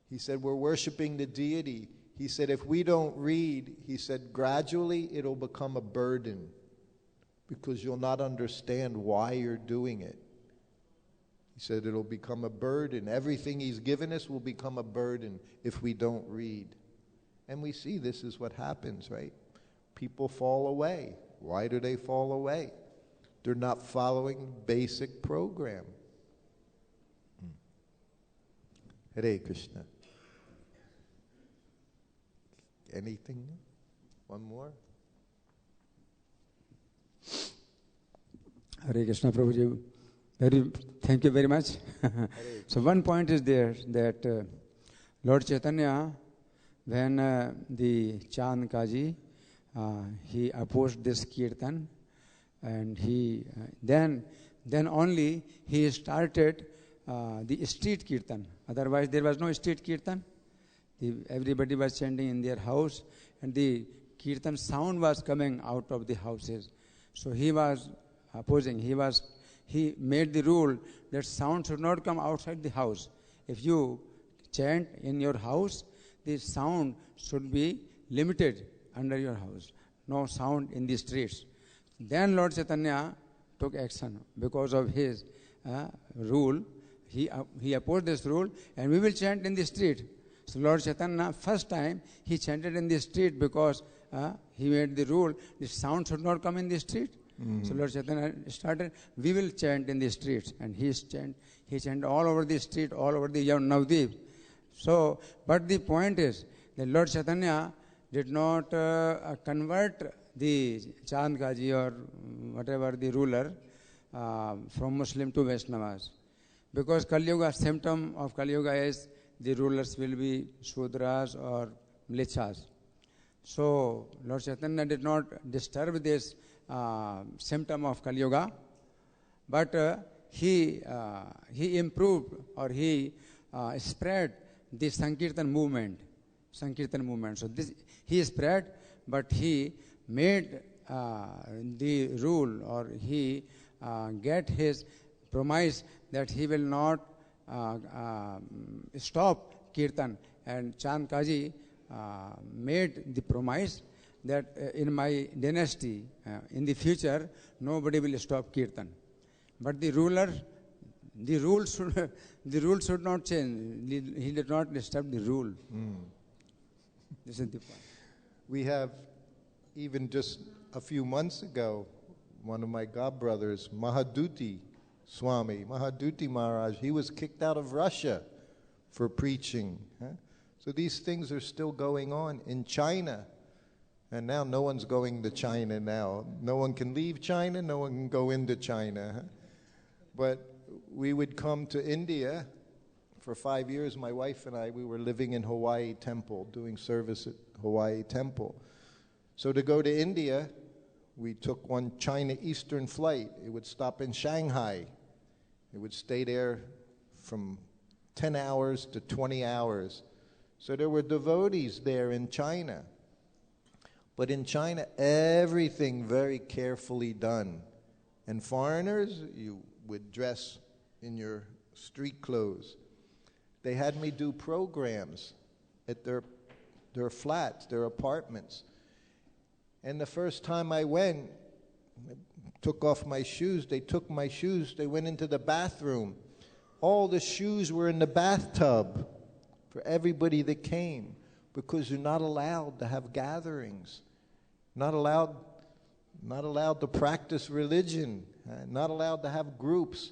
He said, we're worshiping the deity. He said, if we don't read, he said, gradually it'll become a burden because you'll not understand why you're doing it. He said, it'll become a burden. Everything he's given us will become a burden if we don't read. And we see this is what happens, right? People fall away. Why do they fall away? They're not following basic program. Hare Krishna. Anything? One more? Hare Krishna, Prabhuji. Thank you very much. So one point is there that Lord Chaitanya, when the Chand Kaji, he opposed this kirtan, and he then only he started the street kirtan. Otherwise, there was no street kirtan. Everybody was chanting in their house, and the kirtan sound was coming out of the houses. So he was opposing. He made the rule that sound should not come outside the house. If you chant in your house, the sound should be limited under your house. No sound in the streets. Then Lord Chaitanya took action because of his rule. He opposed this rule, and we will chant in the street. So Lord Chaitanya, first time, he chanted in the street because he made the rule, the sound should not come in the street. Mm-hmm. So Lord Chaitanya started, we will chant in the streets. And he chanted all over the street, all over the Navdeep. So, but the point is that Lord Chaitanya did not convert the Chand Kaji or whatever the ruler from Muslim to Vaishnavas. Because Kali Yuga, symptom of Kali Yuga is the rulers will be Shudras or Mlechas. So Lord Chaitanya did not disturb this symptom of Kali Yuga, but he improved or he spread the Sankirtan movement. So this he spread, but he made the rule, or he get his promise that he will not stop Kirtan. And Chand Kaji made the promise that in my dynasty, in the future, nobody will stop Kirtan. But the rule should not change. He did not disturb the rule. This is the point. We have, even just a few months ago, one of my godbrothers, Mahaduti Swami, Mahaduti Maharaj, he was kicked out of Russia for preaching. So these things are still going on in China. And now no one's going to China now. No one can leave China, no one can go into China. But we would come to India. For 5 years, my wife and I, we were living in Hawaii Temple, doing service at Hawaii Temple. So to go to India, we took one China Eastern flight. It would stop in Shanghai. It would stay there from 10 hours to 20 hours. So there were devotees there in China. But in China, everything very carefully done. And foreigners, you would dress in your street clothes. They had me do programs at their flats, their apartments. And the first time I went, I took off my shoes. They took my shoes. They went into the bathroom. All the shoes were in the bathtub for everybody that came, because you're not allowed to have gatherings, not allowed to practice religion, not allowed to have groups.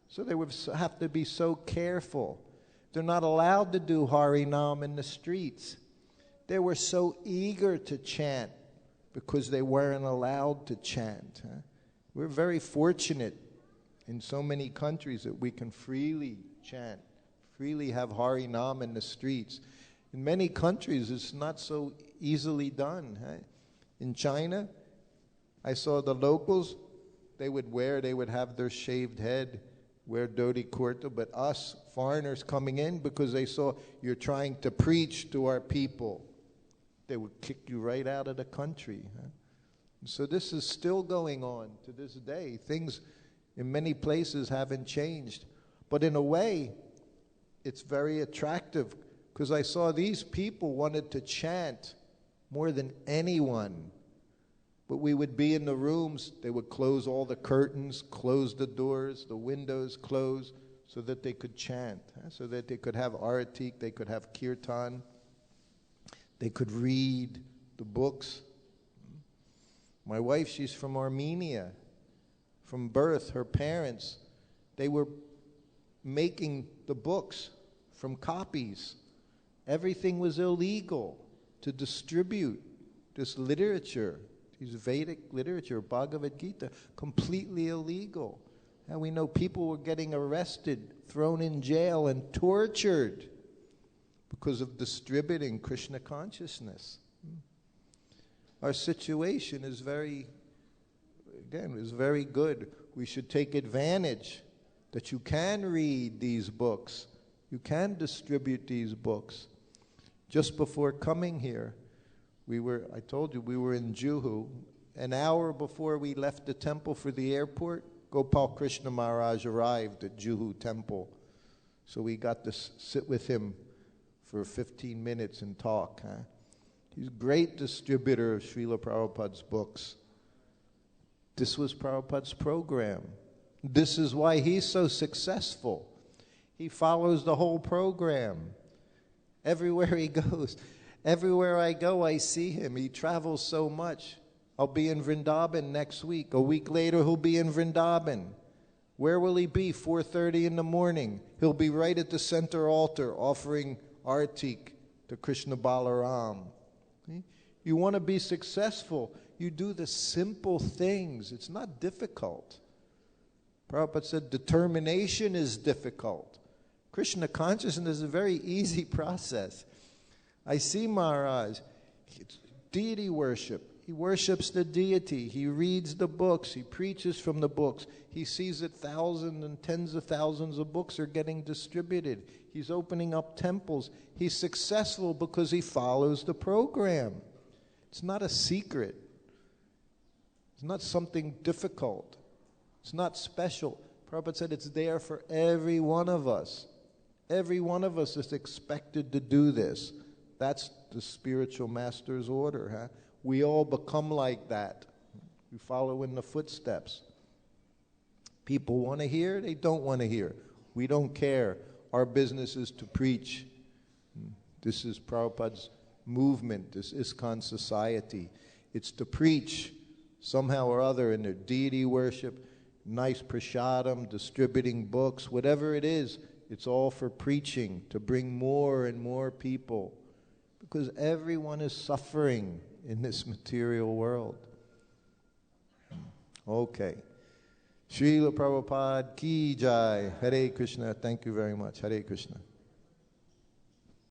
So they would have to be so careful. They're not allowed to do Harinam in the streets. They were so eager to chant because they weren't allowed to chant. We're very fortunate in so many countries that we can freely chant, freely have Harinam in the streets. In many countries, it's not so easily done. In China, I saw the locals, they would have their shaved head, wear dhoti kurta, but us foreigners coming in, because they saw you're trying to preach to our people, they would kick you right out of the country. So this is still going on to this day. Things in many places haven't changed. But in a way, it's very attractive, because I saw these people wanted to chant more than anyone. But we would be in the rooms, they would close all the curtains, close the doors, the windows close, so that they could chant, so that they could have arati, they could have kirtan, they could read the books. My wife, she's from Armenia. From birth, her parents, they were making the books from copies. Everything was illegal to distribute this literature, this Vedic literature, Bhagavad Gita, completely illegal. And we know people were getting arrested, thrown in jail, and tortured because of distributing Krishna consciousness. Our situation is very good. We should take advantage that you can read these books. You can distribute these books. Just before coming here, I told you, we were in Juhu. An hour before we left the temple for the airport, Gopal Krishna Maharaj arrived at Juhu temple. So we got to sit with him for 15 minutes and talk. He's a great distributor of Srila Prabhupada's books. This was Prabhupada's program. This is why he's so successful. He follows the whole program. Everywhere he goes. Everywhere I go, I see him. He travels so much. I'll be in Vrindavan next week. A week later, he'll be in Vrindavan. Where will he be? 4:30 in the morning. He'll be right at the center altar offering artik to Krishna Balaram. You want to be successful, you do the simple things. It's not difficult. Prabhupada said determination is difficult. Krishna consciousness is a very easy process. I see Maharaj, it's deity worship. He worships the deity. He reads the books. He preaches from the books. He sees that thousands and tens of thousands of books are getting distributed. He's opening up temples. He's successful because he follows the program. It's not a secret. It's not something difficult. It's not special. Prabhupada said it's there for every one of us. Every one of us is expected to do this. That's the spiritual master's order. We all become like that. We follow in the footsteps. People want to hear, they don't want to hear. We don't care. Our business is to preach. This is Prabhupada's movement, this Iskcon society. It's to preach somehow or other in their deity worship, nice prasadam, distributing books, whatever it is, it's all for preaching, to bring more and more people. Because everyone is suffering in this material world. Okay. Srila Prabhupada ki jai. Hare Krishna. Thank you very much. Hare Krishna.